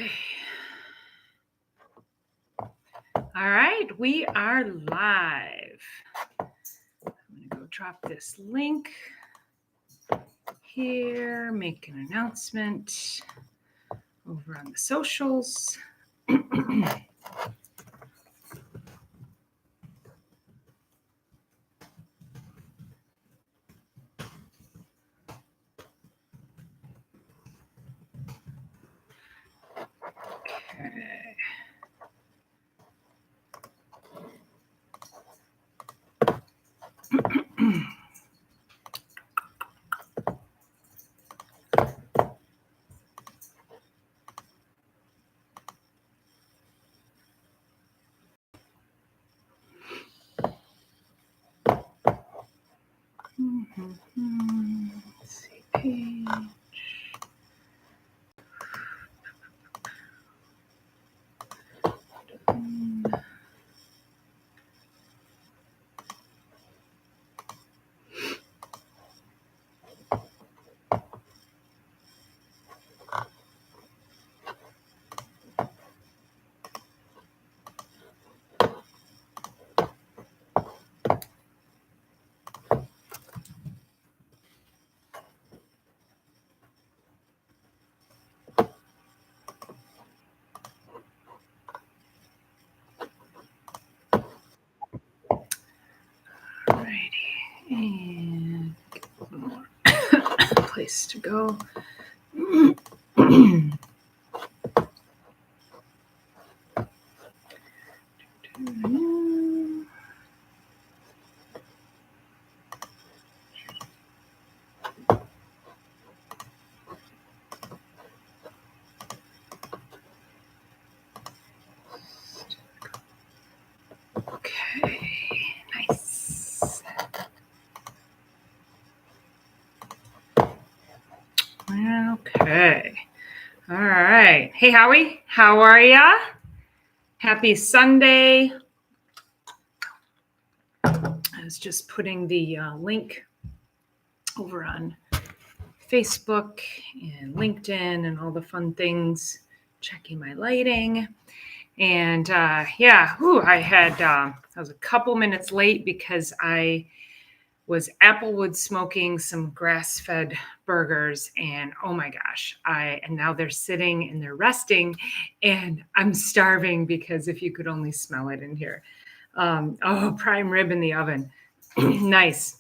Okay. All right, we are live. I'm going to go drop this link here, make an announcement over on the socials. Okay. Let's see, page. Alrighty, and one more place to go. Okay, nice. Okay. All right. Hey, Howie, how are ya? Happy Sunday. I was just putting the link over on Facebook and LinkedIn and all the fun things, checking my lighting. And I was a couple minutes late because I was Applewood smoking some grass-fed burgers, and oh my gosh, and now they're sitting and they're resting, and I'm starving because if you could only smell it in here. Prime rib in the oven. Nice.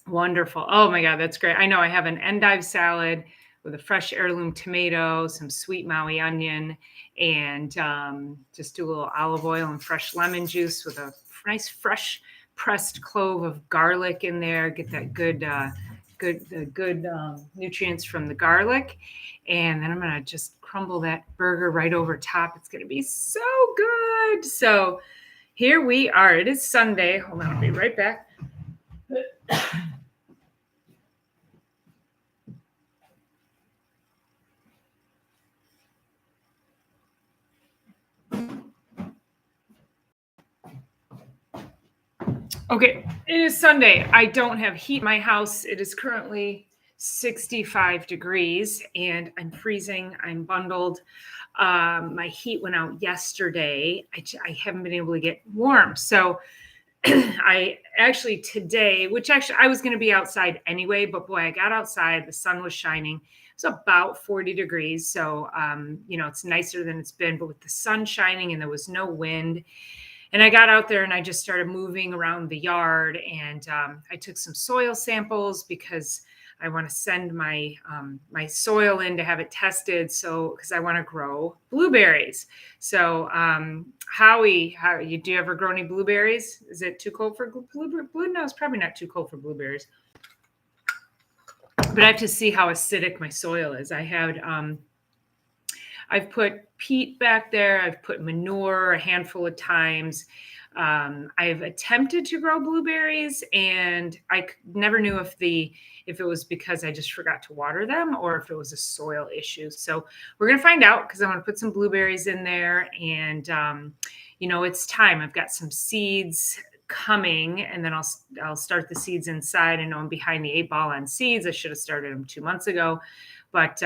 Wonderful. Oh my God, that's great. I know I have an endive salad with a fresh heirloom tomato, some sweet Maui onion, and just do a little olive oil and fresh lemon juice with a nice fresh pressed clove of garlic in there. Get that good nutrients from the garlic. And then I'm going to just crumble that burger right over top. It's going to be so good. So here we are. It is Sunday. Hold on, I'll be right back. Okay, it is Sunday. I don't have heat in my house. It is currently 65 degrees and I'm freezing. I'm bundled. My heat went out yesterday. I haven't been able to get warm. So I actually today, I was going to be outside anyway, but boy, I got outside. The sun was shining. It's about 40 degrees. So, it's nicer than it's been, but with the sun shining and there was no wind. And I got out there and I just started moving around the yard, and I took some soil samples because I want to send my my soil in to have it tested. So because I want to grow blueberries. So Howie, do you ever grow any blueberries? Is it too cold for blueberries? No, it's probably not too cold for blueberries. But I have to see how acidic my soil is. I've put peat back there. I've put manure a handful of times. I've attempted to grow blueberries, and I never knew if it was because I just forgot to water them or if it was a soil issue. So we're gonna find out because I want to put some blueberries in there, and it's time. I've got some seeds coming, and then I'll start the seeds inside. I know I'm behind the 8 ball on seeds. I should have started them 2 months ago. But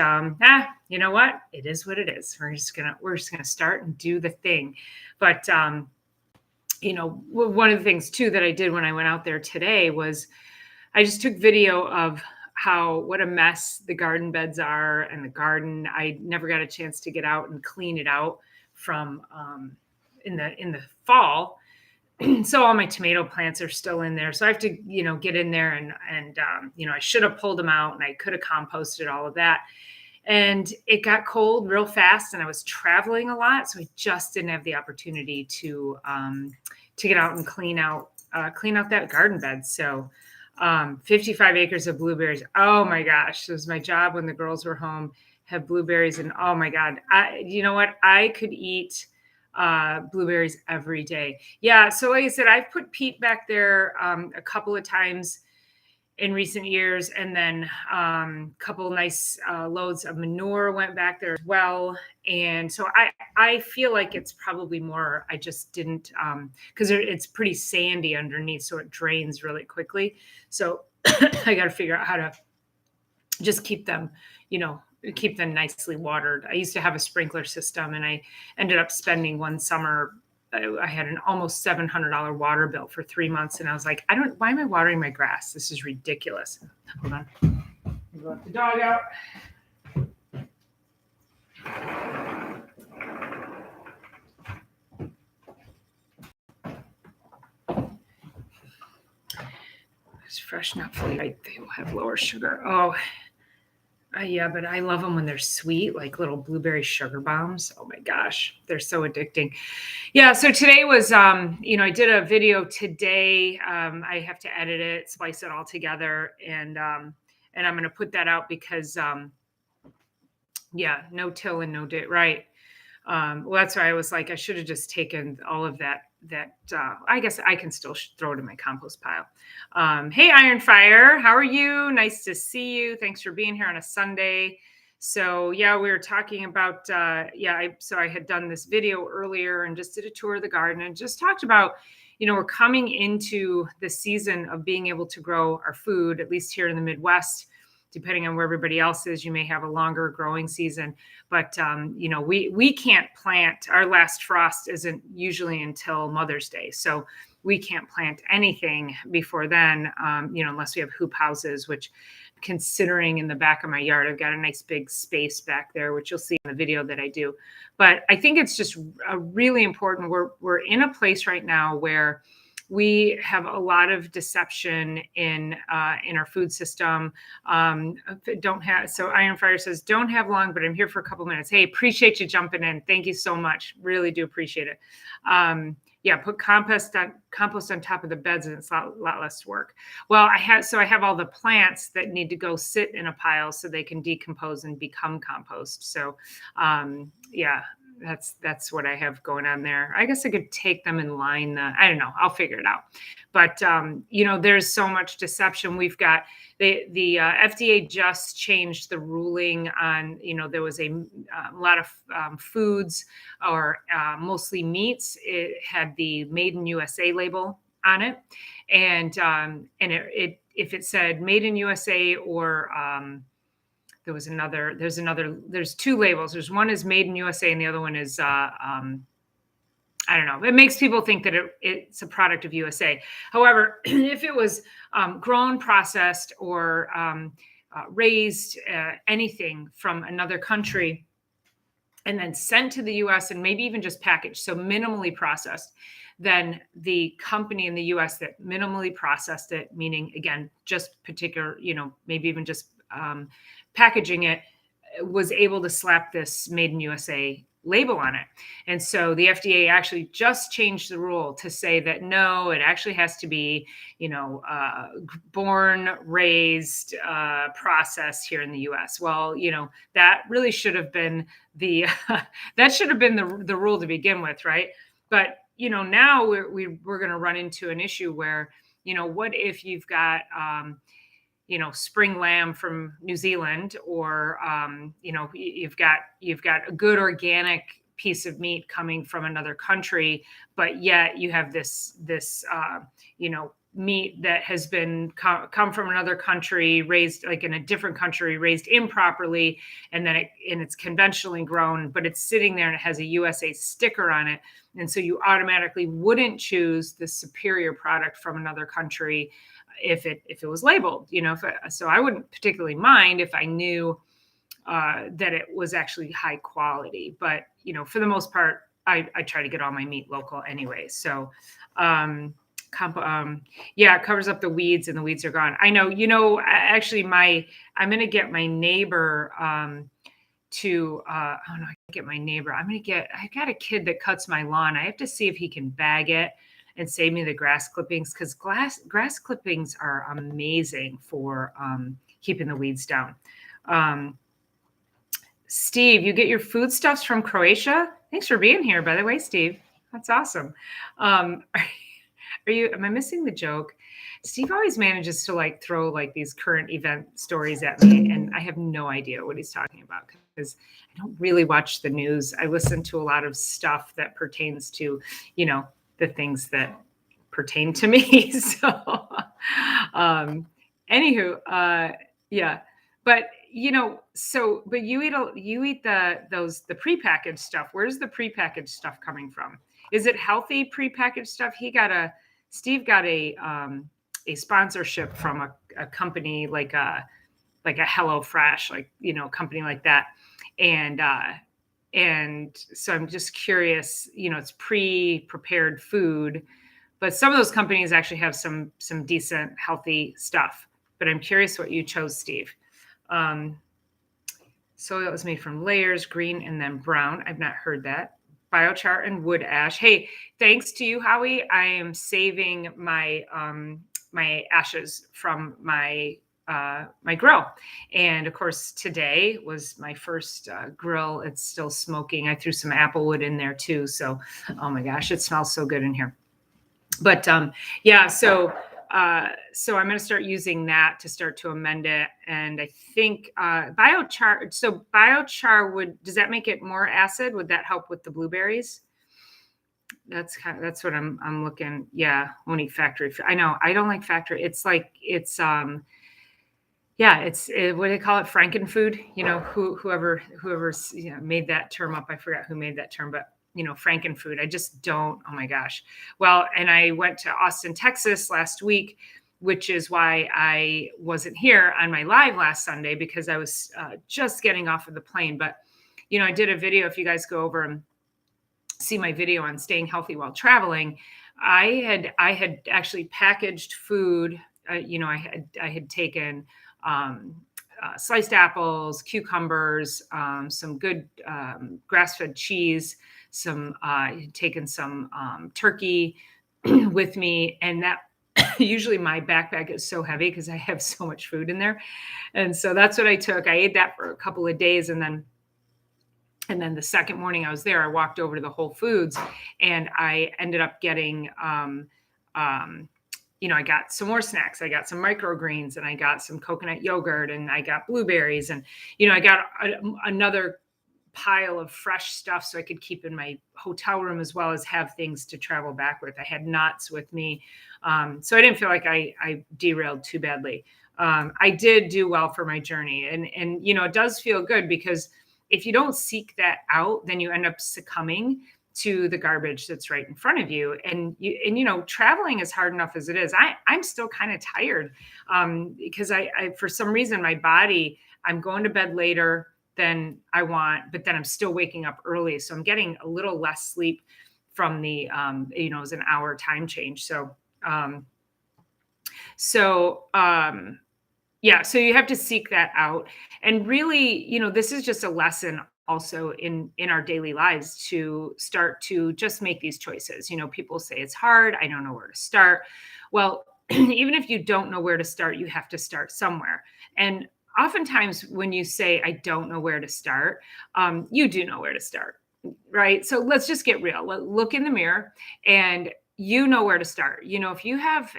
you know what? It is what it is. We're just gonna start and do the thing. But one of the things too that I did when I went out there today was I just took video of what a mess the garden beds are and the garden. I never got a chance to get out and clean it out from in the fall. So all my tomato plants are still in there. So I have to, get in there and I should have pulled them out and I could have composted all of that. And it got cold real fast and I was traveling a lot. So I just didn't have the opportunity to get out and clean out that garden bed. So 55 acres of blueberries. Oh my gosh. It was my job when the girls were home, have blueberries. And oh my God, you know what? I could eat blueberries every day. Yeah. So like I said, I've put peat back there a couple of times in recent years. And then a couple nice loads of manure went back there as well. And so I feel like it's probably more, I just didn't, because it's pretty sandy underneath, so it drains really quickly. So I got to figure out how to just keep them nicely watered. I used to have a sprinkler system and I ended up spending one summer, I had an almost $700 water bill for 3 months. And I was like, why am I watering my grass? This is ridiculous. Hold on. I'll let the dog out. It's fresh, not fully ripe. They will have lower sugar. Oh, yeah, but I love them when they're sweet, like little blueberry sugar bombs. Oh my gosh, they're so addicting. Yeah, so today was, I did a video today. I have to edit it, splice it all together, and I'm going to put that out because, no till and no date, right? Well, that's why I was like, I should have just taken all of that. I guess I can still throw it in my compost pile. Hey, Iron Fire, how are you? Nice to see you. Thanks for being here on a Sunday. So we were talking about, so I had done this video earlier and just did a tour of the garden and just talked about, we're coming into the season of being able to grow our food, at least here in the Midwest. Depending on where everybody else is, you may have a longer growing season, but we can't plant. Our last frost isn't usually until Mother's Day, so we can't plant anything before then, unless we have hoop houses. Which, considering in the back of my yard, I've got a nice big space back there, which you'll see in the video that I do. But I think it's just really important. We're in a place right now where we have a lot of deception in our food system. So Iron Fire says, don't have long, but I'm here for a couple minutes. Hey, appreciate you jumping in. Thank you so much. Really do appreciate it. Put compost on top of the beds and it's a lot less work. Well, I have all the plants that need to go sit in a pile so they can decompose and become compost. So, that's what I have going on there. I guess I could take them and line I don't know. I'll figure it out. But, there's so much deception. We've got the FDA just changed the ruling on, there was a lot of foods or mostly meats. It had the Made in USA label on it. And if it said Made in USA or there's two labels. There's one is Made in USA and the other one is, I don't know. It makes people think that it's a product of USA. However, if it was grown, processed, or raised, anything from another country, and then sent to the US and maybe even just packaged, so minimally processed, then the company in the US that minimally processed it, meaning, again, just particular, maybe even just packaging it, was able to slap this Made in USA label on it. And so the FDA actually just changed the rule to say that no, it actually has to be, born, raised, processed here in the US. Well, that really should have been the rule to begin with, right? But now we're going to run into an issue where, what if you've got spring lamb from New Zealand, or you've got a good organic piece of meat coming from another country, but yet you have this meat that has been come from another country, raised like in a different country, raised improperly, and then it's conventionally grown, but it's sitting there and it has a USA sticker on it, and so you automatically wouldn't choose the superior product from another country if it was labeled, so I wouldn't particularly mind if I knew that it was actually high quality. But for the most part, I try to get all my meat local anyway. So yeah, it covers up the weeds and the weeds are gone. I know, actually I'm going to get my neighbor oh no, I can't get my neighbor. I got a kid that cuts my lawn. I have to see if he can bag it and save me the grass clippings, because grass clippings are amazing for keeping the weeds down. Steve, you get your foodstuffs from Croatia? Thanks for being here, by the way, Steve. That's awesome. Am I missing the joke? Steve always manages to throw these current event stories at me, and I have no idea what he's talking about because I don't really watch the news. I listen to a lot of stuff that pertains to, the things that pertain to me. So, anywho, yeah, but but you eat the prepackaged stuff. Where's the prepackaged stuff coming from? Is it healthy prepackaged stuff? Steve got a sponsorship from a company like a HelloFresh, company like that. And so I'm just curious, it's pre-prepared food, but some of those companies actually have some decent healthy stuff. But I'm curious what you chose, Steve. So that was made from layers, green and then brown. I've not heard that. Biochar and wood ash. Hey, thanks to you, Howie. I am saving my my ashes from my grill, and of course today was my first grill. It's still smoking. I threw some apple wood in there too. So, oh my gosh, it smells so good in here. But yeah, so I'm going to start using that to start to amend it. And I think biochar. So biochar does that make it more acid? Would that help with the blueberries? That's what I'm looking. Yeah, won't eat factory. I know I don't like factory. It's yeah, it's what do they call it? Frankenfood. Whoever made that term up. I forgot who made that term, but Frankenfood. I just don't. Oh my gosh. Well, and I went to Austin, Texas last week, which is why I wasn't here on my live last Sunday, because I was just getting off of the plane. But I did a video. If you guys go over and see my video on staying healthy while traveling, I had actually packaged food. I had taken sliced apples, cucumbers, some good grass-fed cheese, taken some turkey with me, and that usually my backpack is so heavy because I have so much food in there, and so that's what I took. I ate that for a couple of days, and then the second morning I was there, I walked over to the Whole Foods, and I ended up getting I got some more snacks. I got some microgreens, and I got some coconut yogurt, and I got blueberries, and I got another pile of fresh stuff so I could keep in my hotel room, as well as have things to travel back with. I had nuts with me, so I didn't feel like I derailed too badly. I did do well for my journey, and it does feel good, because if you don't seek that out, then you end up succumbing to the garbage that's right in front of you. And traveling is hard enough as it is. I'm still kind of tired because I for some reason, my body, I'm going to bed later than I want, but then I'm still waking up early. So I'm getting a little less sleep from the, it was an hour time change. So yeah, so you have to seek that out. And really, this is just a lesson also in our daily lives to start to just make these choices. People say it's hard. I don't know where to start. Well, even if you don't know where to start, you have to start somewhere. And oftentimes when you say, I don't know where to start, you do know where to start, right? So let's just get real. Look in the mirror and where to start. If you have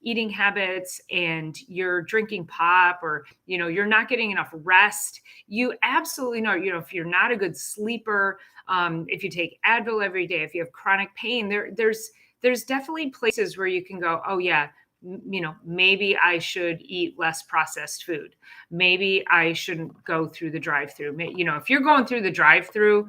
eating habits, and you're drinking pop, or, you're not getting enough rest, you absolutely know, if you're not a good sleeper, if you take Advil every day, if you have chronic pain, there's there's definitely places where you can go, oh yeah, maybe I should eat less processed food. Maybe I shouldn't go through the drive-through. If you're going through the drive-through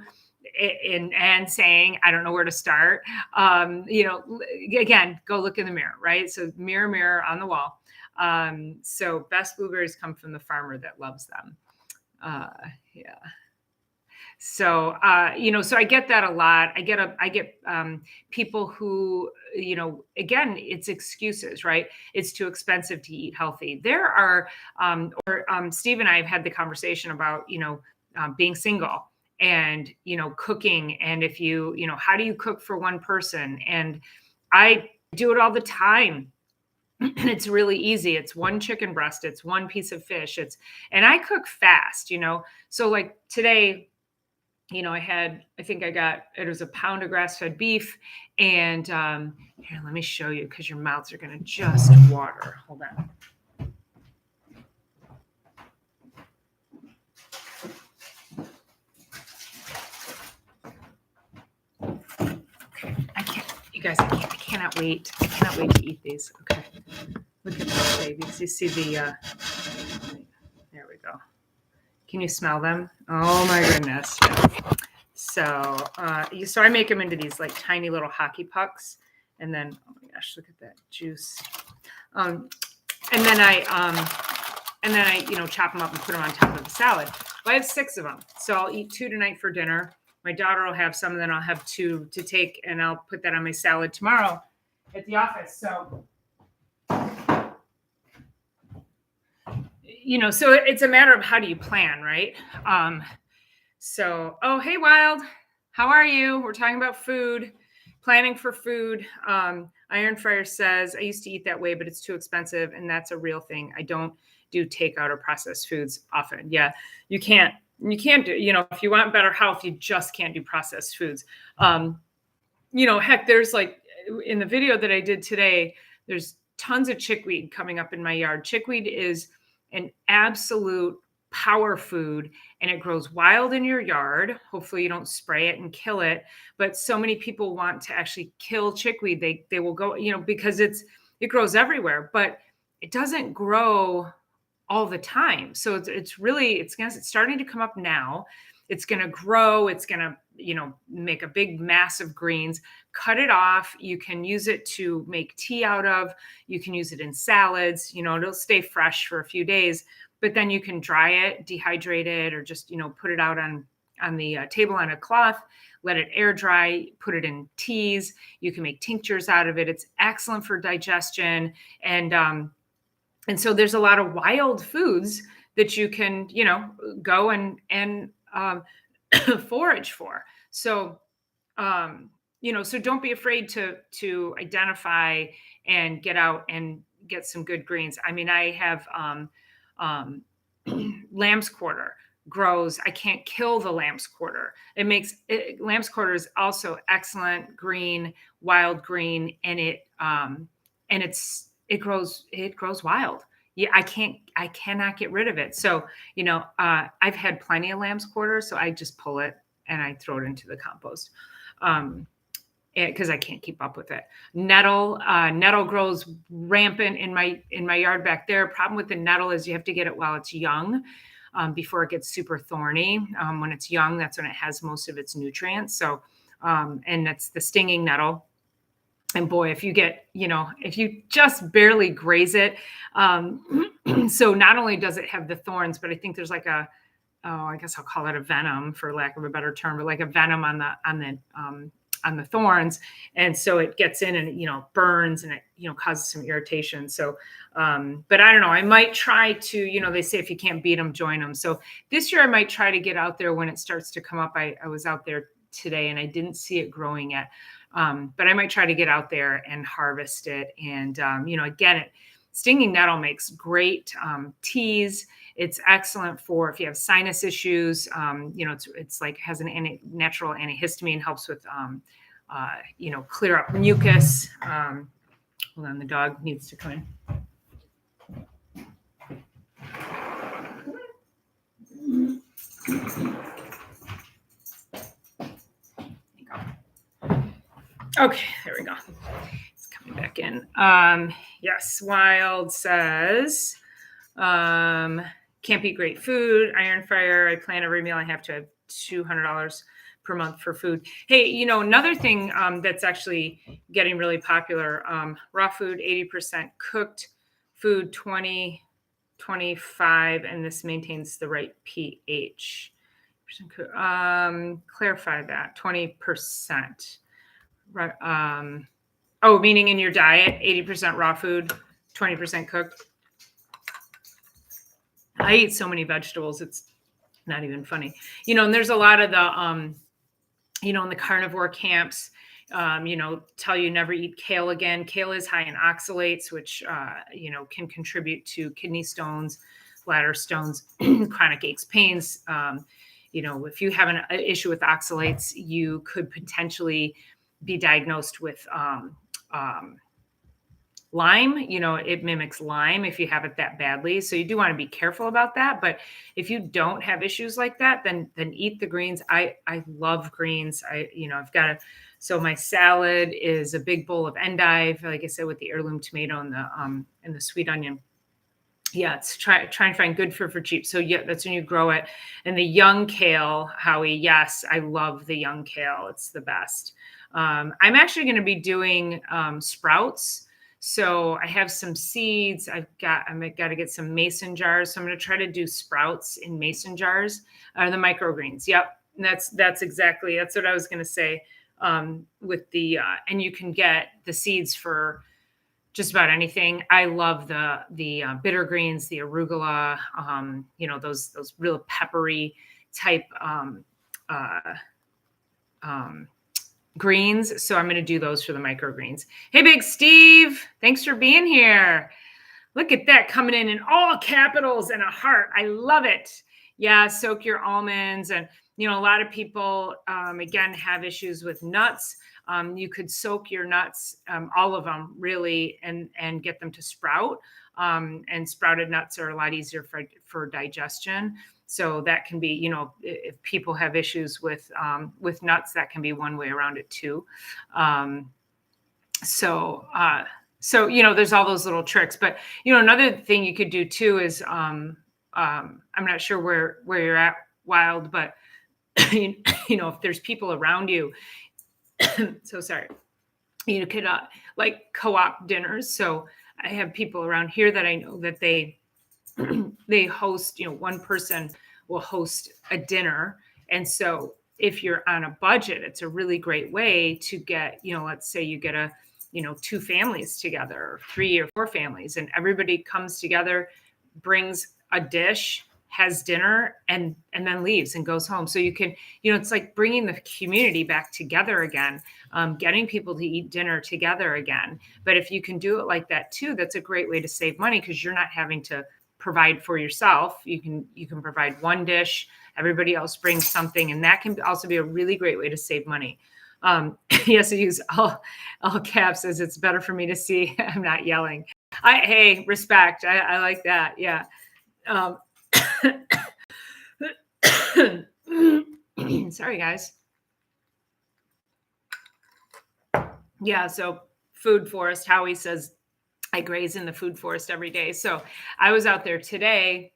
and saying, I don't know where to start, again, go look in the mirror, right? So mirror, mirror on the wall. So best blueberries come from the farmer that loves them. Yeah. So, so I get that a lot. I get people who, again, it's excuses, right? It's too expensive to eat healthy. There are, Steve and I have had the conversation about, being single and, cooking. And if how do you cook for one person? And I do it all the time. It's really easy. It's one chicken breast. It's one piece of fish. And I cook fast, so like today, I think it was a pound of grass-fed beef. And here, let me show you because your mouths are going to just water. Hold on. I cannot wait. I cannot wait to eat these. Okay. Look at those babies. You see there we go. Can you smell them? Oh my goodness. Yeah. So I make them into these like tiny little hockey pucks, and then oh my gosh, look at that juice. And then I chop them up and put them on top of the salad. Well, I have 6 of them, so I'll eat 2 tonight for dinner. My daughter will have some, and then I'll have 2 to take, and I'll put that on my salad tomorrow at the office. So. So it's a matter of how do you plan, right? Oh, hey, Wild, how are you? We're talking about food, planning for food. Iron Fryer says, I used to eat that way, but it's too expensive. And that's a real thing. I don't do takeout or processed foods often. Yeah, you can't do, if you want better health, you just can't do processed foods. Heck, there's like in the video that I did today, there's tons of chickweed coming up in my yard. Chickweed is an absolute power food, and it grows wild in your yard. Hopefully you don't spray it and kill it, but so many people want to actually kill chickweed. They will go, because it grows everywhere, but it doesn't grow all the time. So it's starting to come up now. It's going to grow. It's going to, make a big mass of greens. Cut it off. You can use it to make tea out of. You can use it in salads. It'll stay fresh for a few days, but then you can dry it, dehydrate it, or just, put it out on the table on a cloth, let it air dry, put it in teas. You can make tinctures out of it. It's excellent for digestion. And so there's a lot of wild foods that you can, go and forage for. So, so don't be afraid to identify and get out and get some good greens. I mean, I have lamb's quarter grows. I can't kill the lamb's quarter. Lamb's quarter is also excellent green, wild green, and it grows wild. Yeah, I cannot get rid of it. So, I've had plenty of lamb's quarter, so I just pull it and I throw it into the compost. Because I can't keep up with it. Nettle grows rampant in my yard back there. Problem with the nettle is you have to get it while it's young, before it gets super thorny. When it's young, that's when it has most of its nutrients. So, and that's the stinging nettle. And boy, if you just barely graze it, so not only does it have the thorns, but I think there's like I guess I'll call it a venom for lack of a better term, but like a venom on the thorns. And so it gets in and, burns and it, causes some irritation. So, but I don't know, I might try to, they say if you can't beat them, join them. So this year I might try to get out there when it starts to come up. I was out there today and I didn't see it growing yet. But I might try to get out there and harvest it. And, again, stinging nettle makes great teas. It's excellent for if you have sinus issues. It's like has an natural antihistamine, helps with, clear up mucus. Hold on, the dog needs to come in. Okay, there we go. looking. Yes, Wild says, can't be great food. Iron fryer. I plan every meal I have to have $200 per month for food. Hey, another thing that's actually getting really popular, raw food, 80% cooked food, 25, and this maintains the right pH. Clarify that, 20%. Right. Meaning in your diet, 80% raw food, 20% cooked. I eat so many vegetables, it's not even funny. And there's a lot of the, in the carnivore camps, tell you never eat kale again. Kale is high in oxalates, which, can contribute to kidney stones, bladder stones, chronic aches, pains. If you have an issue with oxalates, you could potentially be diagnosed with Lyme. It mimics Lyme if you have it that badly. So you do want to be careful about that. But if you don't have issues like that, then eat the greens. I love greens. So my salad is a big bowl of endive, like I said, with the heirloom tomato and the sweet onion. Yeah, it's try and find good for cheap. So yeah, that's when you grow it. And the young kale, Howie, yes, I love the young kale. It's the best. I'm actually going to be doing sprouts. So I have some seeds. I'm got to get some mason jars. So I'm going to try to do sprouts in mason jars, the microgreens. Yep, and that's what I was going to say. With the and you can get the seeds for just about anything. I love the bitter greens, the arugula, those real peppery type greens. So I'm going to do those for the microgreens. Hey, Big Steve, thanks for being here. Look at that coming in all capitals and a heart. I love it. Yeah, soak your almonds. And, a lot of people, again, have issues with nuts. You could soak your nuts, all of them really, and get them to sprout. And sprouted nuts are a lot easier for digestion. So that can be, if people have issues with nuts, that can be one way around it too. So there's all those little tricks. But another thing you could do too is I'm not sure where you're at, Wild, but if there's people around you. So sorry. You could like co-op dinners. So I have people around here that I know that they host, one person will host a dinner. And so if you're on a budget, it's a really great way to get, let's say you get two families together, or 3 or 4 families, and everybody comes together, brings a dish, has dinner, and then leaves and goes home. So you can, it's like bringing the community back together again, getting people to eat dinner together again. But if you can do it like that too, that's a great way to save money, because you're not having to provide for yourself. You can provide one dish, everybody else brings something, and that can also be a really great way to save money. Yes, I use all caps as it's better for me to see. I'm not yelling. Hey, respect. I like that. Yeah. Sorry, guys. Yeah. So food forest, Howie says, I graze in the food forest every day. So I was out there today,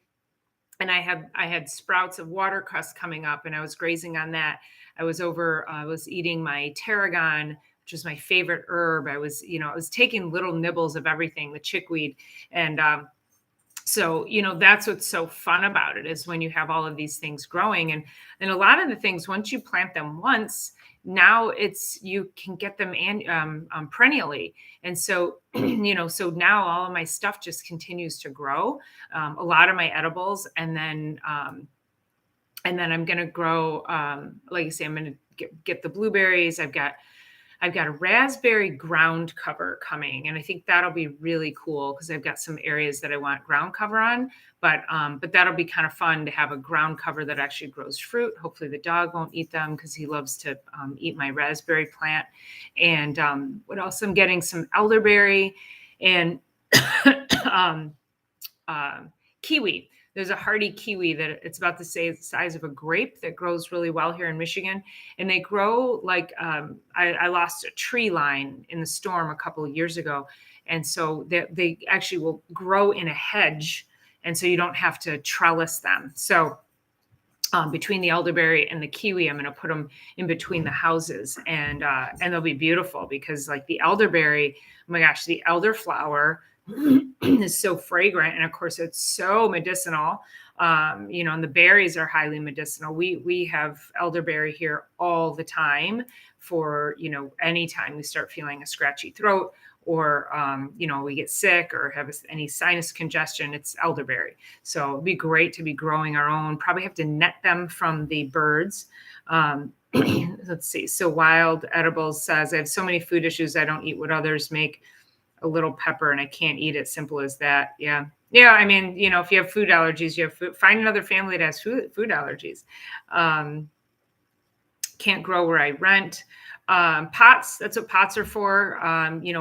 and I had sprouts of watercress coming up, and I was grazing on that. I was eating my tarragon, which is my favorite herb. I was taking little nibbles of everything, the chickweed. And so, that's what's so fun about it, is when you have all of these things growing, and a lot of the things, once you plant them once, now you can get them perennially. And so, so now all of my stuff just continues to grow, a lot of my edibles. And then I'm going to grow, like I say, I'm going to get the blueberries. I've got a raspberry ground cover coming, and I think that'll be really cool, because I've got some areas that I want ground cover on, but that'll be kind of fun to have a ground cover that actually grows fruit. Hopefully the dog won't eat them, because he loves to eat my raspberry plant. And what else? I'm getting some elderberry, and Kiwi. There's a hardy kiwi that it's about the size of a grape that grows really well here in Michigan. And they grow like I lost a tree line in the storm a couple of years ago. And so they actually will grow in a hedge. And so you don't have to trellis them. So between the elderberry and the kiwi, I'm going to put them in between the houses, and they'll be beautiful because, like the elderberry, oh my gosh, the elderflower is so fragrant, and of course, it's so medicinal. And the berries are highly medicinal. We have elderberry here all the time for anytime we start feeling a scratchy throat or we get sick or have any sinus congestion, it's elderberry. So it'd be great to be growing our own. Probably have to net them from the birds. Let's see. So Wild Edibles says, I have so many food issues. I don't eat what others make. A little pepper and I can't eat it. Simple as that. Yeah. I mean, if you have food allergies, you have find another family that has food allergies. Can't grow where I rent. Pots, that's what pots are for.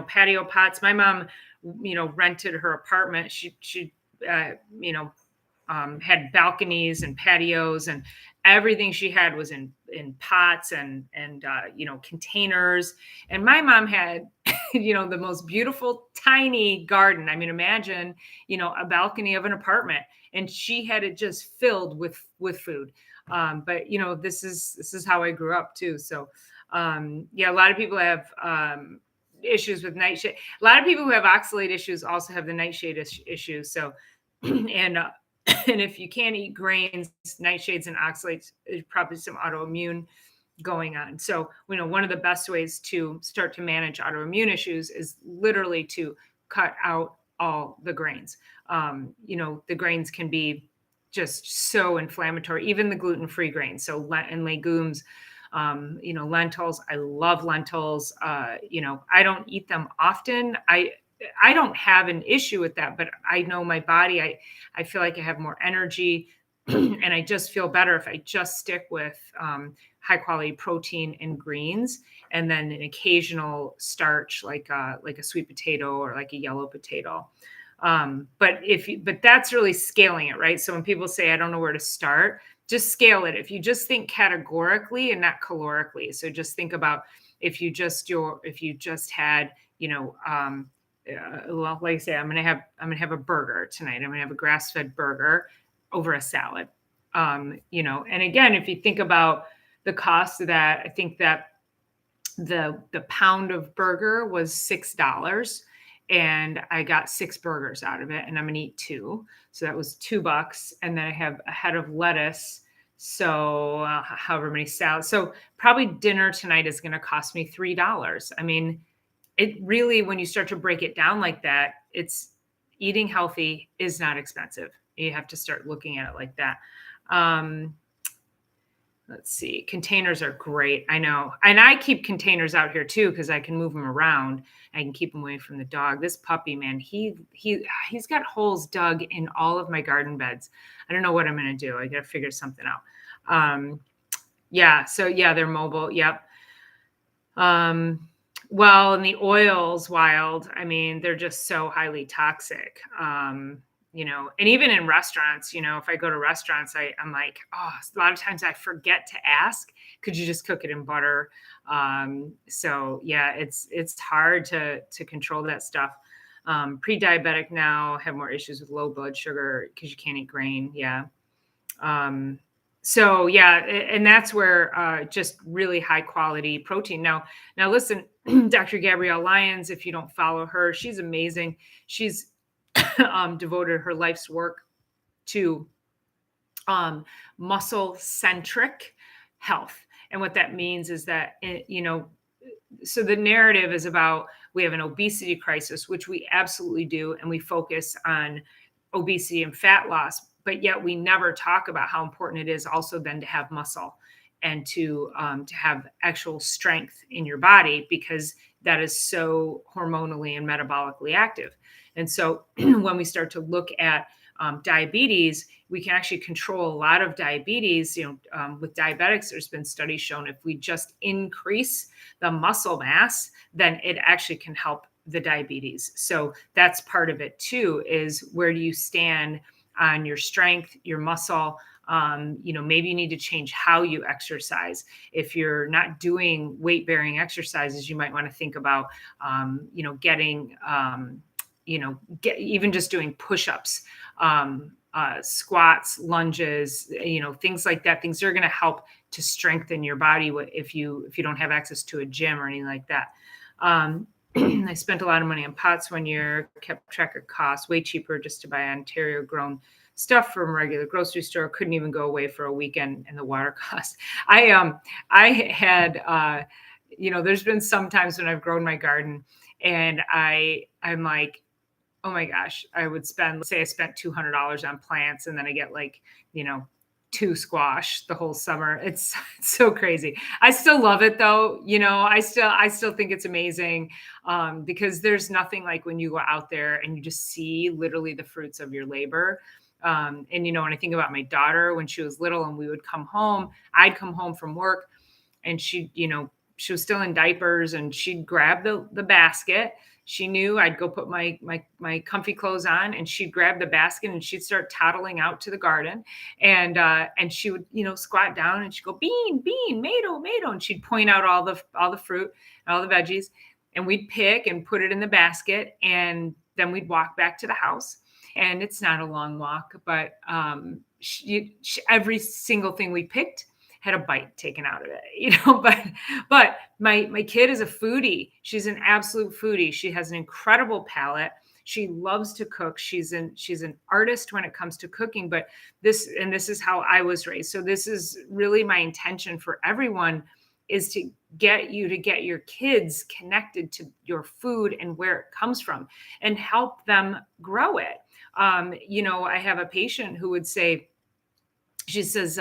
Patio pots. My mom, rented her apartment. She had balconies and patios, and everything she had was in pots and containers. And my mom had, the most beautiful tiny garden. I mean, imagine, a balcony of an apartment, and she had it just filled with food. But this is how I grew up too. So, a lot of people have issues with nightshade. A lot of people who have oxalate issues also have the nightshade issues. So, and if you can't eat grains, nightshades and oxalates, there's probably some autoimmune going on. So, one of the best ways to start to manage autoimmune issues is literally to cut out all the grains. The grains can be just so inflammatory, even the gluten-free grains. So and legumes, lentils. I love lentils. I don't eat them often. I don't have an issue with that, but I know my body, I feel like I have more energy and I just feel better if I just stick with high quality protein and greens, and then an occasional starch like a sweet potato or like a yellow potato. But that's really scaling it, right? So when people say, I don't know where to start, just scale it. If you just think categorically and not calorically. So just think about if you just had, well, like I say, I'm going to have a burger tonight. I'm going to have a grass-fed burger over a salad. And again, if you think about the cost of that, I think that the pound of burger was $6. And I got 6 burgers out of it, and I'm going to eat 2. So that was $2. And then I have a head of lettuce. So however many salads. So probably dinner tonight is going to cost me $3. I mean, it really, when you start to break it down like that, it's eating healthy is not expensive. You have to start looking at it like that. Let's see. Containers are great. I know. And I keep containers out here too, because I can move them around. I can keep them away from the dog. This puppy, man, he's got holes dug in all of my garden beds. I don't know what I'm going to do. I got to figure something out. They're mobile. Yep. Well, and the oils, Wild, I mean, they're just so highly toxic. And even in restaurants, if I go to restaurants, I'm like, a lot of times I forget to ask, could you just cook it in butter? It's hard to control that stuff. Pre-diabetic now, have more issues with low blood sugar because you can't eat grain. Yeah. And that's where just really high quality protein. Now listen, Dr. Gabrielle Lyons, if you don't follow her, she's amazing. She's devoted her life's work to muscle centric health. And what that means is that, so the narrative is about, we have an obesity crisis, which we absolutely do. And we focus on obesity and fat loss, but yet we never talk about how important it is also then to have muscle and to have actual strength in your body, because that is so hormonally and metabolically active. And so when we start to look at diabetes, we can actually control a lot of diabetes. With diabetics, there's been studies shown if we just increase the muscle mass, then it actually can help the diabetes. So that's part of it too, is where do you stand on your strength, your muscle. Maybe you need to change how you exercise. If you're not doing weight bearing exercises, you might want to think about, getting, get even just doing push-ups, squats, lunges, things like that. Things that are going to help to strengthen your body if you don't have access to a gym or anything like that. I spent a lot of money on pots one year, kept track of costs, way cheaper just to buy Ontario grown stuff from a regular grocery store. Couldn't even go away for a weekend and the water cost. I had there's been some times when I've grown my garden and I'm like, oh my gosh, I would spend, let's say I spent $200 on plants and then I get like, two squash the whole summer. It's so crazy. I still love it though. I still think it's amazing, because there's nothing like when you go out there and you just see literally the fruits of your labor. When I think about my daughter when she was little and we would come home, I'd come home from work and she was still in diapers and she'd grab the basket. She knew I'd go put my comfy clothes on and she'd grab the basket and she'd start toddling out to the garden. And she would, squat down and she'd go, bean, tomato, and she'd point out all the fruit and all the veggies, and we'd pick and put it in the basket. And then we'd walk back to the house. And it's not a long walk, but every single thing we picked had a bite taken out of it, but my kid is a foodie. She's an absolute foodie. She has an incredible palate. She loves to cook. She's an artist when it comes to cooking, but this is how I was raised. So this is really my intention for everyone, is to get your kids connected to your food and where it comes from and help them grow it. I have a patient who would say, she says,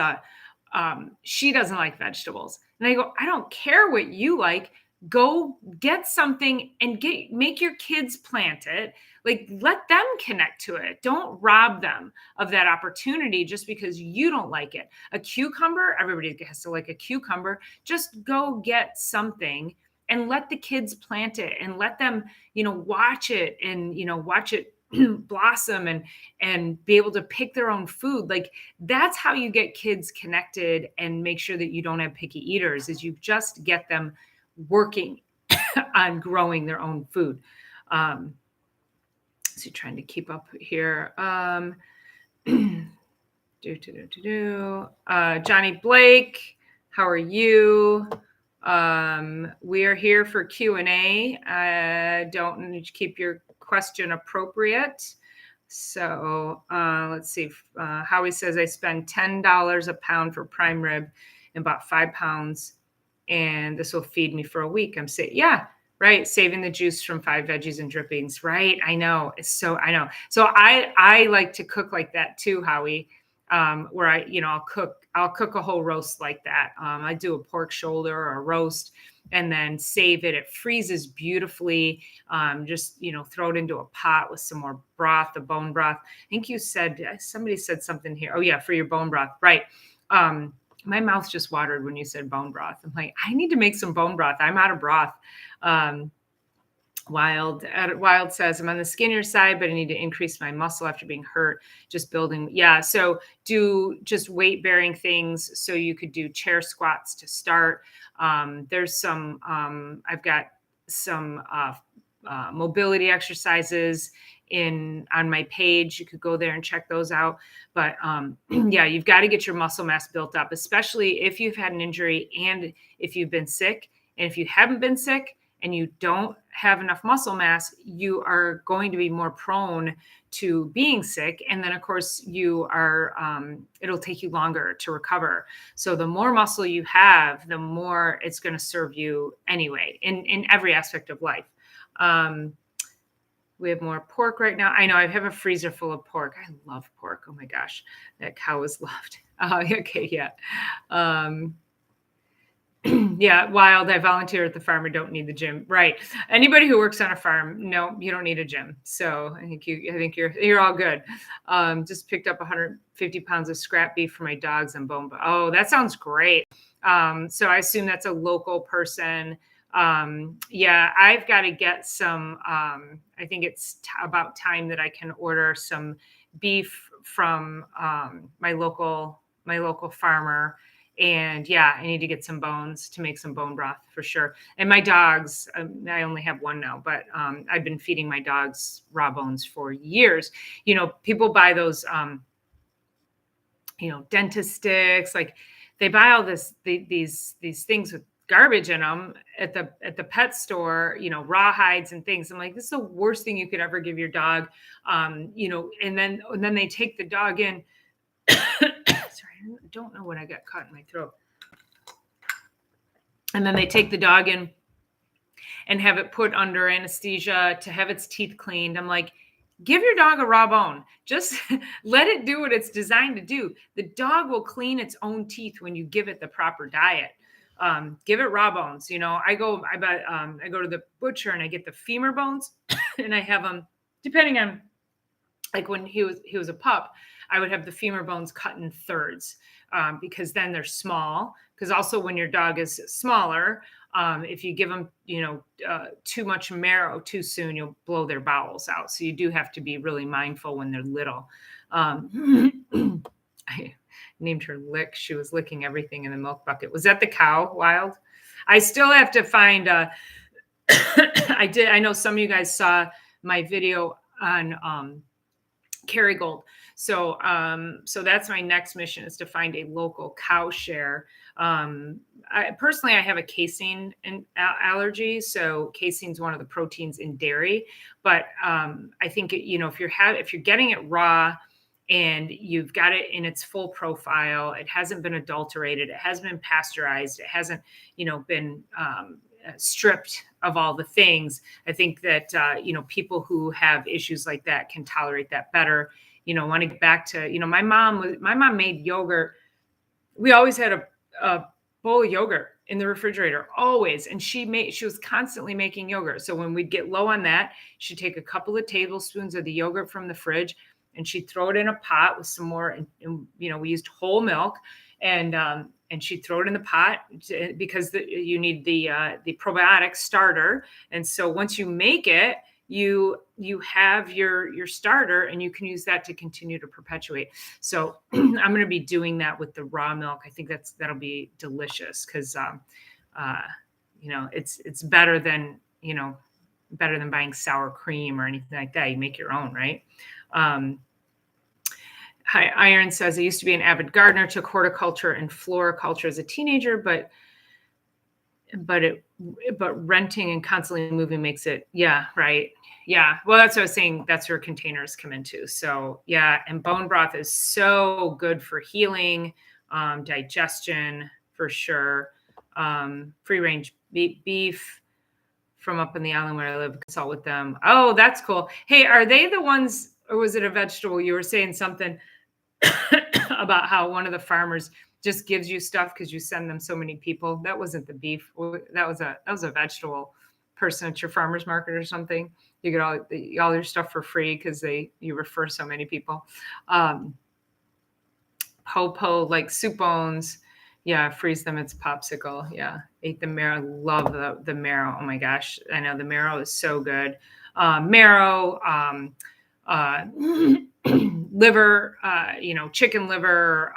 she doesn't like vegetables. And I go, I don't care what you like. Go get something and make your kids plant it. Like, let them connect to it. Don't rob them of that opportunity just because you don't like it. A cucumber, everybody has to like a cucumber. Just go get something and let the kids plant it and let them, watch it and, watch it blossom and be able to pick their own food. Like, that's how you get kids connected and make sure that you don't have picky eaters, is you just get them working on growing their own food. So trying to keep up here. Johnny Blake, how are you? We are here for Q&A. Don't need to keep your question appropriate. So let's see. Howie says, I spend $10 a pound for prime rib and bought 5 pounds, and this will feed me for a week. I'm saying, yeah, right. Saving the juice from 5 veggies and drippings. Right. I know. So I like to cook like that too, Howie. Where I'll cook a whole roast like that. I do a pork shoulder or a roast and then save it. It freezes beautifully. Just, throw it into a pot with some more broth, the bone broth. I think somebody said something here. Oh yeah, for your bone broth. Right. My mouth just watered when you said bone broth. I'm like, I need to make some bone broth. I'm out of broth. Wild says, I'm on the skinnier side, but I need to increase my muscle after being hurt, just building. Yeah. So do just weight bearing things. So you could do chair squats to start. There's some, I've got some mobility exercises on my page. You could go there and check those out. But yeah, you've got to get your muscle mass built up, especially if you've had an injury and if you've been sick. And if you haven't been sick and you don't have enough muscle mass, you are going to be more prone to being sick. And then of course you are, it'll take you longer to recover. So the more muscle you have, the more it's going to serve you anyway, in every aspect of life. We have more pork right now. I know I have a freezer full of pork. I love pork. Oh my gosh, that cow is loved. Okay. Yeah. Yeah, Wild. I volunteer at the farm. I don't need the gym. Right. Anybody who works on a farm, no, you don't need a gym. So I think you're all good. Just picked up 150 pounds of scrap beef for my dogs and bone. Oh, that sounds great. So I assume that's a local person. Yeah, I've got to get some. I think it's about time that I can order some beef from my local farmer. And yeah, I need to get some bones to make some bone broth for sure. And my dogs, I only have one now, but I've been feeding my dogs raw bones for years. People buy those, dentist sticks, like they buy all these things with garbage in them at the pet store, raw hides and things. I'm like, this is the worst thing you could ever give your dog. And then they take the dog in. Sorry, I don't know what I got caught in my throat. And then they take the dog in and have it put under anesthesia to have its teeth cleaned. I'm like, give your dog a raw bone. Just let it do what it's designed to do. The dog will clean its own teeth when you give it the proper diet. Give it raw bones. I go to the butcher and I get the femur bones and I have them, depending on, like when he was a pup, I would have the femur bones cut in thirds, because then they're small. Because also when your dog is smaller, if you give them, too much marrow too soon, you'll blow their bowels out. So you do have to be really mindful when they're little. I named her Lick. She was licking everything in the milk bucket. Was that the cow, Wild? I still have to find. I know some of you guys saw my video on Kerrygold. So that's my next mission, is to find a local cow share. I have a casein allergy. So casein is one of the proteins in dairy, but I think, if you're getting it raw and you've got it in its full profile, it hasn't been adulterated, it hasn't been pasteurized, it hasn't, been stripped of all the things. I think that, people who have issues like that can tolerate that better. Want to get back to, my mom made yogurt. We always had a bowl of yogurt in the refrigerator, always. And she was constantly making yogurt. So when we'd get low on that, she'd take a couple of tablespoons of the yogurt from the fridge and she'd throw it in a pot with some more. And we used whole milk, and she'd throw it in the pot because you need the probiotic starter. And so once you make it, you have your starter, and you can use that to continue to perpetuate. So I'm going to be doing that with the raw milk. I think that'll be delicious, because it's better than buying sour cream or anything like that. You make your own, right? Hi, Iron says, I used to be an avid gardener, took horticulture and floriculture as a teenager, but renting and constantly moving makes it, yeah, right. Yeah. Well, that's what I was saying. That's where containers come into. So yeah. And bone broth is so good for healing, digestion for sure. Free range beef from up in the island where I live, consult with them. Oh, that's cool. Hey, are they the ones, or was it a vegetable? You were saying something about how one of the farmers just gives you stuff because you send them so many people. That wasn't the beef. That was a vegetable person at your farmer's market or something. You get all your stuff for free because you refer so many people. Popo, like soup bones. Yeah, freeze them. It's popsicle. Yeah, ate the marrow. Love the marrow. Oh my gosh, I know the marrow is so good. Marrow. Liver, chicken liver,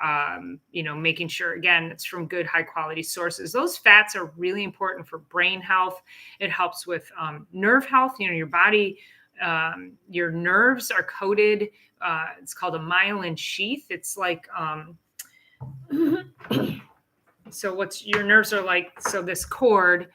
making sure, again, it's from good, high quality sources. Those fats are really important for brain health. It helps with nerve health. Your body, your nerves are coated. It's called a myelin sheath. It's like, so your nerves are like, so this cord,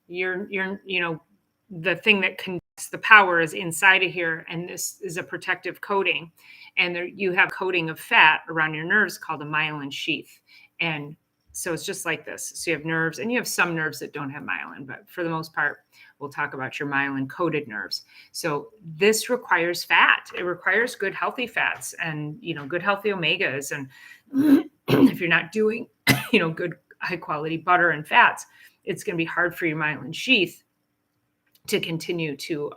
the thing that connects the power is inside of here, and this is a protective coating, and you have coating of fat around your nerves called a myelin sheath. And so it's just like this. So you have nerves, and you have some nerves that don't have myelin, but for the most part, we'll talk about your myelin coated nerves. So this requires fat. It requires good healthy fats and good healthy omegas. And if you're not doing good high quality butter and fats, it's going to be hard for your myelin sheath to continue to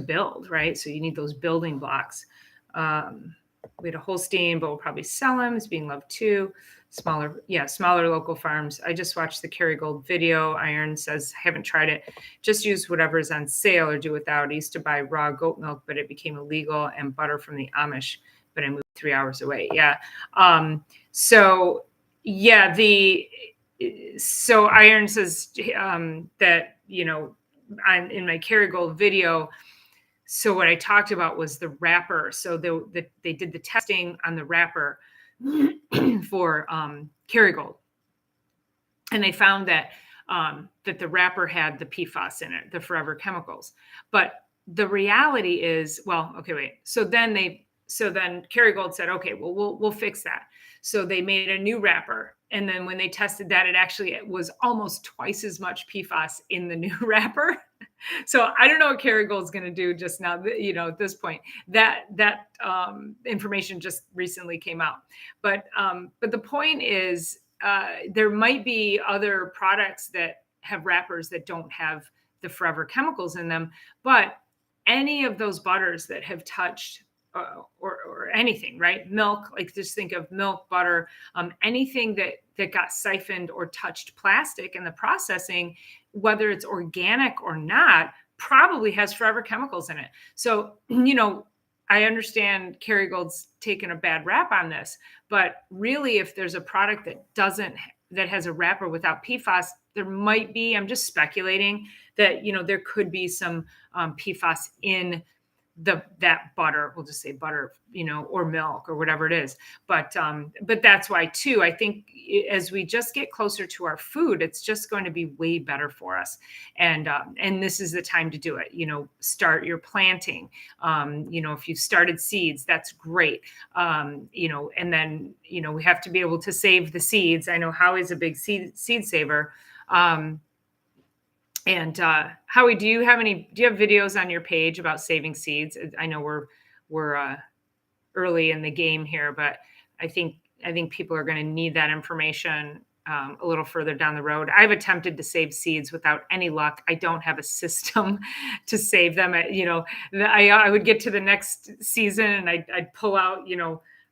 build, right? So you need those building blocks. We had a Holstein, but we'll probably sell him. It's being loved too. Smaller local farms. I just watched the Kerrygold video. Iron says, haven't tried it. Just use whatever's on sale or do without. I used to buy raw goat milk, but it became illegal, and butter from the Amish but I moved 3 hours away. Yeah. So yeah, so Iron says that, in my Kerrygold video, so what I talked about was the wrapper. So they did the testing on the wrapper for Kerrygold, and they found that that the wrapper had the PFAS in it, the forever chemicals. But the reality is, well, okay, wait. So then Kerrygold said, okay, well, we'll fix that. So they made a new wrapper, and then when they tested that, it was almost twice as much PFAS in the new wrapper. So I don't know what Kerrygold's going to do just now. At this point, that information just recently came out. But the point is, there might be other products that have wrappers that don't have the forever chemicals in them, but any of those butters that have touched or anything, right? Milk, like just think of milk, butter, anything that got siphoned or touched plastic in the processing, whether it's organic or not, probably has forever chemicals in it. So, I understand Kerrygold's taken a bad rap on this, but really, if there's a product that has a wrapper without PFAS, there might be. I'm just speculating that there could be some PFAS in that butter. We'll just say butter, or milk or whatever it is. But that's why too. I think as we just get closer to our food, it's just going to be way better for us. And this is the time to do it. Start your planting. If you've started seeds, that's great. And then we have to be able to save the seeds. I know Howie's a big seed saver. And Howie, do you have videos on your page about saving seeds? I know we're early in the game here, but I think people are going to need that information a little further down the road. I've attempted to save seeds without any luck. I don't have a system to save them. I would get to the next season and I'd pull out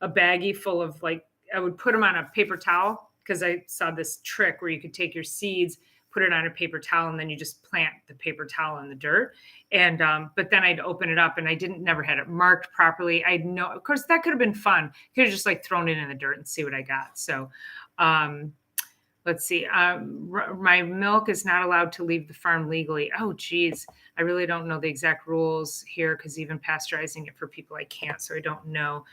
a baggie full of, like, I would put them on a paper towel, because I saw this trick where you could take your seeds, put it on a paper towel, and then you just plant the paper towel in the dirt. And but then I'd open it up, and I never had it marked properly. Of course, that could have been fun. Could have just like thrown it in the dirt and see what I got. So let's see. My milk is not allowed to leave the farm legally. Oh, geez. I really don't know the exact rules here, because even pasteurizing it for people, I can't. So I don't know.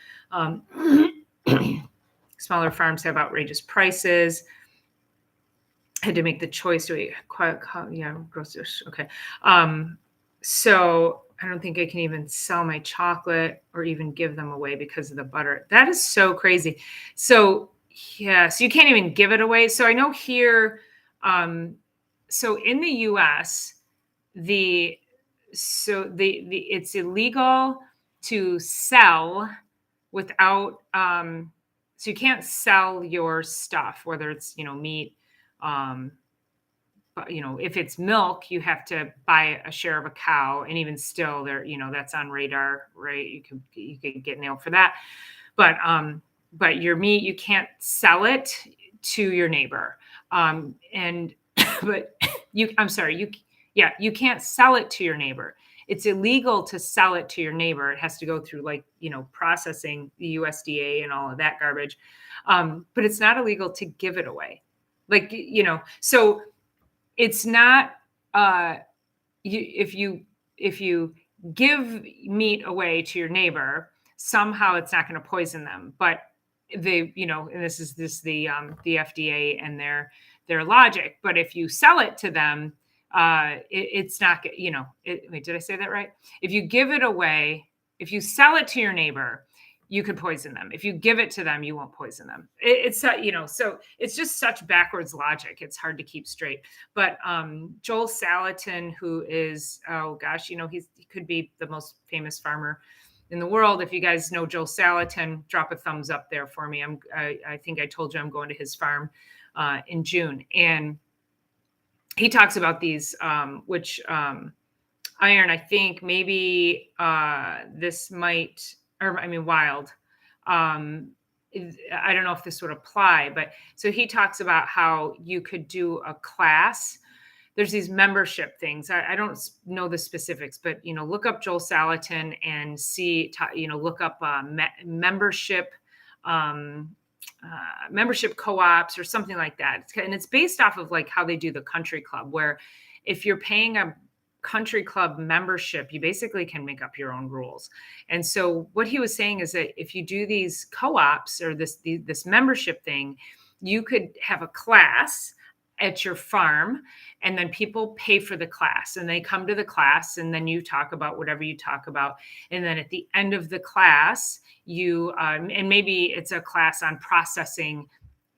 Smaller farms have outrageous prices. Had to make the choice. Grocers. Okay. So I don't think I can even sell my chocolate or even give them away because of the butter. That is so crazy. So yeah, so you can't even give it away. So I know here, so in the US, it's illegal to sell without, so you can't sell your stuff, whether it's, meat, but if it's milk, you have to buy a share of a cow, and even still there, that's on radar, right? You could get nailed for that. But your meat, you can't sell it to your neighbor. But you can't sell it to your neighbor. It's illegal to sell it to your neighbor. It has to go through processing, the USDA and all of that garbage. But it's not illegal to give it away. So it's not, if you give meat away to your neighbor, somehow it's not going to poison them. But and this is the FDA and their logic. But if you sell it to them, it's not, wait, did I say that right? If you give it away, if you sell it to your neighbor, you could poison them. If you give it to them, you won't poison them. So it's just such backwards logic. It's hard to keep straight. But Joel Salatin, who is, he could be the most famous farmer in the world. If you guys know Joel Salatin, drop a thumbs up there for me. I think I told you I'm going to his farm in June. And he talks about these, which Iron, I think maybe this might, Wild. I don't know if this would apply, but so he talks about how you could do a class there's these membership things. I don't know the specifics, but look up Joel Salatin and see, look up membership, um, membership co-ops or something like that. And it's based off of like how they do the country club, where if you're paying a country club membership, you basically can make up your own rules. And so what he was saying is that if you do these co-ops or this membership thing, you could have a class at your farm, and then people pay for the class and they come to the class, and then you talk about whatever you talk about. And then at the end of the class, you and maybe it's a class on processing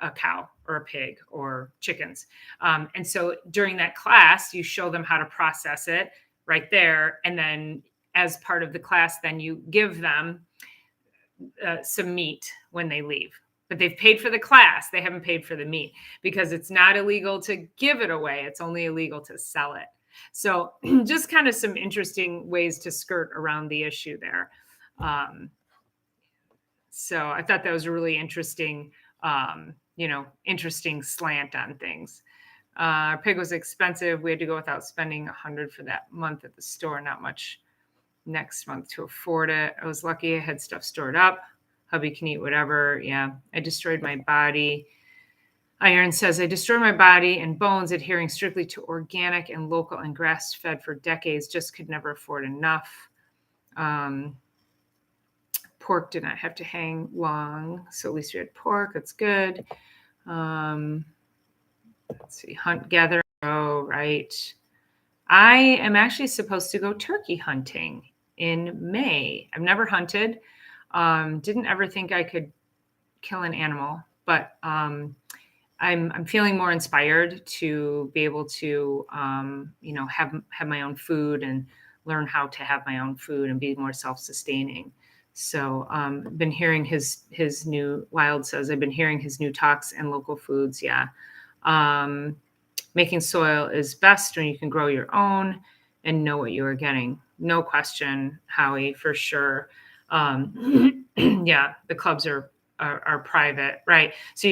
a cow or a pig or chickens. And so during that class, you show them how to process it right there. And then as part of the class, then you give them some meat when they leave. But they've paid for the class. They haven't paid for the meat, because it's not illegal to give it away. It's only illegal to sell it. So just kind of some interesting ways to skirt around the issue there. So I thought that was a really interesting, interesting slant on things. Our pig was expensive. We had to go without spending $100 for that month at the store. Not much next month to afford it. I was lucky I had stuff stored up. Hubby can eat whatever. Yeah, I destroyed my body. Iron says, I destroyed my body and bones adhering strictly to organic and local and grass-fed for decades. Just could never afford enough. Pork did not have to hang long, so at least we had pork. That's good. Let's see, hunt, gather. Oh, right. I am actually supposed to go turkey hunting in May. I've never hunted. Didn't ever think I could kill an animal, but I'm feeling more inspired to be able to have my own food and learn how to have my own food and be more self-sustaining. So I've been hearing his new, Wild says, I've been hearing his new talks and local foods. Yeah. Making soil is best when you can grow your own and know what you are getting. No question, Howie, for sure. Yeah, the clubs are private, right? So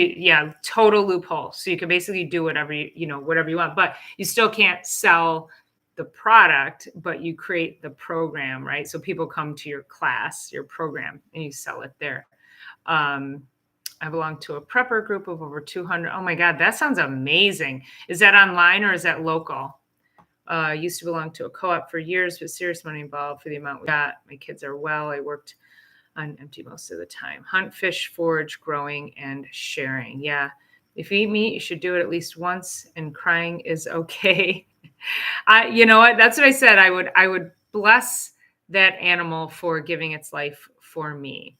total loophole. So you can basically do whatever whatever you want, but you still can't sell the product, but you create the program, right? So people come to your class, your program, and you sell it there. I belong to a prepper group of over 200. Oh my God, that sounds amazing. Is that online or is that local? Used to belong to a co-op for years with serious money involved for the amount we got. My kids are well. I worked on empty most of the time. Hunt, fish, forage, growing, and sharing. Yeah. If you eat meat, you should do it at least once, and crying is okay. You know what? That's what I said. I would bless that animal for giving its life for me.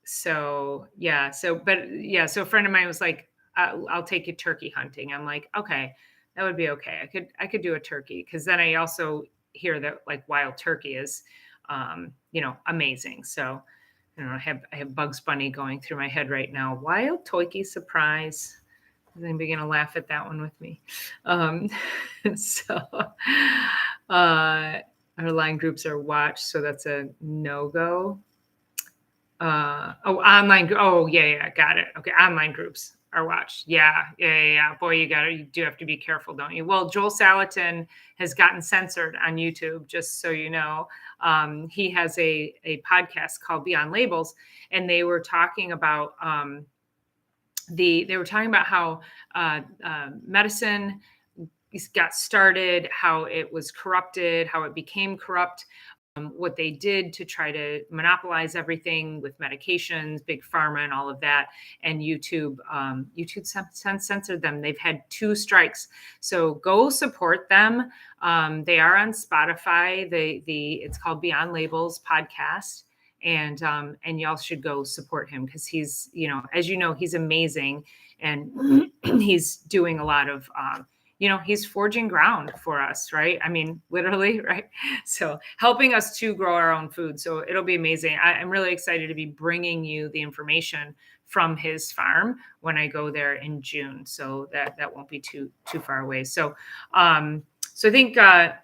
So a friend of mine was like, I'll take you turkey hunting. I'm like, okay, that would be okay. I could do a turkey, because then I also hear that like wild turkey is, amazing. So I have Bugs Bunny going through my head right now. Wild turkey surprise. Is anybody going to laugh at that one with me? Our line groups are watched, so that's a no-go. Online. Oh, yeah. Got it. Okay. Online groups are watched. Yeah. Boy, you do have to be careful, don't you? Well, Joel Salatin has gotten censored on YouTube, just so you know. He has a podcast called Beyond Labels, and they were talking about, how medicine got started, how it was corrupted, how it became corrupt, what they did to try to monopolize everything with medications, big pharma, and all of that. And YouTube censored them. They've had 2 strikes. So go support them. They are on Spotify. It's called Beyond Labels podcast. And y'all should go support him, because he's, as you know, he's amazing, and he's doing a lot of, he's forging ground for us, right? I mean, literally, right? So helping us to grow our own food. So it'll be amazing. I'm really excited to be bringing you the information from his farm when I go there in June. So that won't be too far away. So, so I think,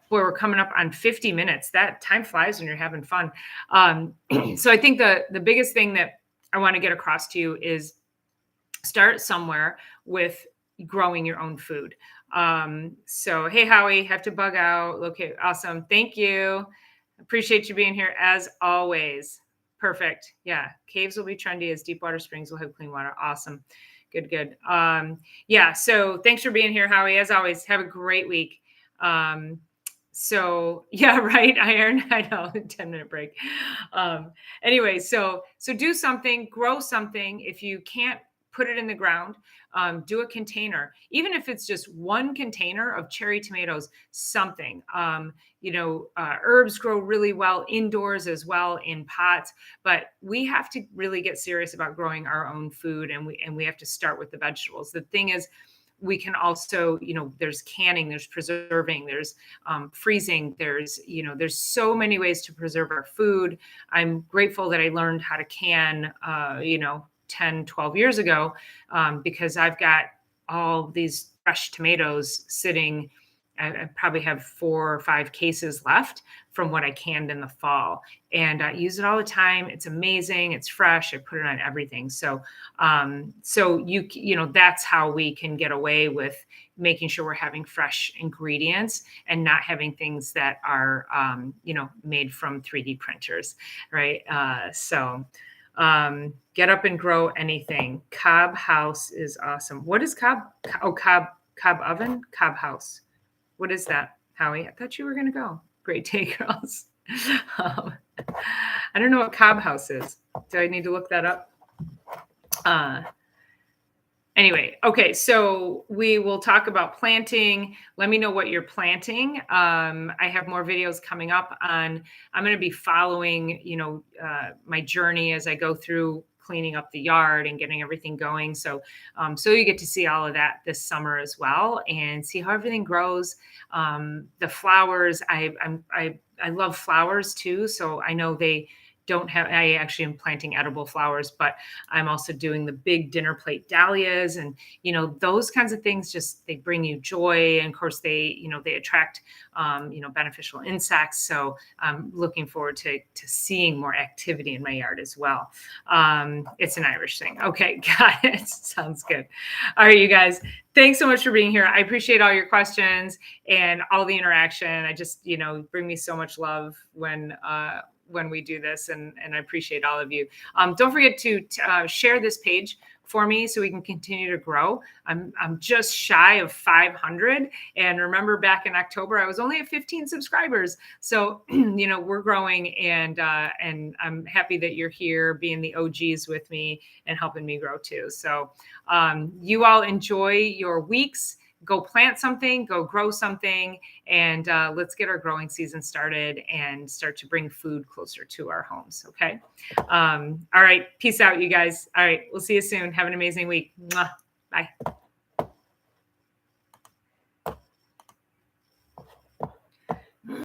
we're coming up on 50 minutes. That time flies when you're having fun. So I think the biggest thing that I want to get across to you is start somewhere with growing your own food. So hey, Howie, have to bug out. Okay, awesome. Thank you. Appreciate you being here as always. Perfect. Yeah. Caves will be trendy as deep water springs will have clean water. Awesome. Good, good. Yeah. So thanks for being here, Howie. As always, have a great week. So yeah, right. Iron. I know. 10-minute break. Anyway, so do something, grow something. If you can't put it in the ground, do a container, even if it's just one container of cherry tomatoes, something. Herbs grow really well indoors as well in pots, but we have to really get serious about growing our own food, and we have to start with the vegetables. The thing is, we can also, there's canning, there's preserving, there's freezing, there's so many ways to preserve our food. I'm grateful that I learned how to can, 10, 12 years ago, because I've got all these fresh tomatoes sitting. I probably have 4 or 5 cases left from what I canned in the fall, and I use it all the time. It's amazing. It's fresh. I put it on everything. So that's how we can get away with making sure we're having fresh ingredients and not having things that are, made from 3D printers, right? Get up and grow anything. Cob house is awesome. What is cob? Oh, cob oven, cob house. What is that, Howie? I thought you were going to go. Great day, girls. I don't know what cob house is. Do I need to look that up? Anyway, okay, so we will talk about planting. Let me know what you're planting. I have more videos coming up on, I'm going to be following, my journey as I go through cleaning up the yard and getting everything going. So you get to see all of that this summer as well and see how everything grows. The flowers, I love flowers too. So I know they don't have, I actually am planting edible flowers, but I'm also doing the big dinner plate dahlias, and those kinds of things, just they bring you joy, and of course they attract beneficial insects. So I'm looking forward to seeing more activity in my yard as well. It's an Irish thing. Okay, got it. Sounds good. All right, you guys, thanks so much for being here. I appreciate all your questions and all the interaction. I just bring me so much love when we do this, and I appreciate all of you. Don't forget to share this page for me so we can continue to grow. I'm just shy of 500, and remember back in October I was only at 15 subscribers. So we're growing, and I'm happy that you're here being the OGs with me and helping me grow too. So you all enjoy your weeks. Go plant something, go grow something, and let's get our growing season started and start to bring food closer to our homes. Okay. All right. Peace out, you guys. All right. We'll see you soon. Have an amazing week. Mwah. Bye.